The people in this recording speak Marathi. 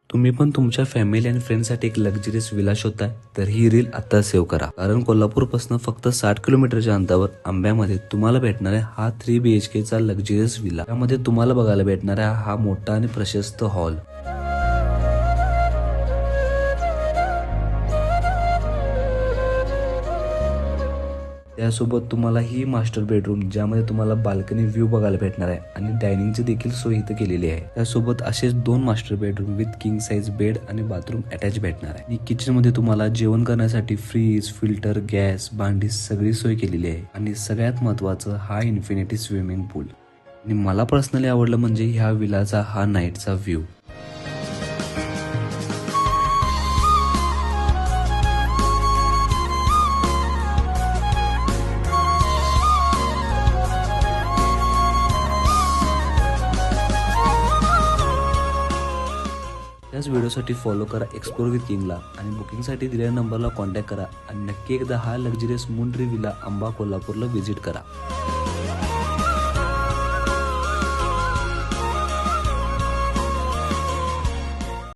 तुम्ही पण तुमच्या फॅमिली आणि फ्रेंडसाठी एक लक्झरियस विला शोधताय तर ही रील आता सेव्ह करा, कारण कोल्हापूरपासून फक्त 60 किलोमीटरच्या अंतरावर आंब्यामध्ये तुम्हाला भेटणार आहे हा 3 BHK चा लक्झरियस विला. यामध्ये तुम्हाला बघायला भेटणार आहे हा मोठा आणि प्रशस्त हॉल. त्यासोबत तुम्हाला ही मास्टर बेडरूम ज्यामध्ये तुम्हाला बाल्कनी व्ह्यू बघायला भेटणार आहे आणि डायनिंगची देखील सोय इथं केलेली आहे. त्यासोबत असेच 2 master bedroom with king size bed आणि बाथरूम अटॅच भेटणार आहे. आणि किचन मध्ये तुम्हाला जेवण करण्यासाठी फ्रीज, फिल्टर, गॅस, भांडी सगळी सोय केलेली आहे. आणि सगळ्यात महत्वाचं हा इन्फिनिटी स्विमिंग पूल. आणि मला पर्सनली आवडलं म्हणजे ह्या विलाचा हा नाईटचा व्ह्यू. याच व्हिडिओसाठी फॉलो करा एक्सप्लोर विथ किंगला आणि बुकिंगसाठी दिलेल्या नंबरला कॉन्टॅक्ट करा आणि नक्की एकदा हा लक्झरियस मून ट्री विला आंबा कोल्हापूरला व्हिजिट करा.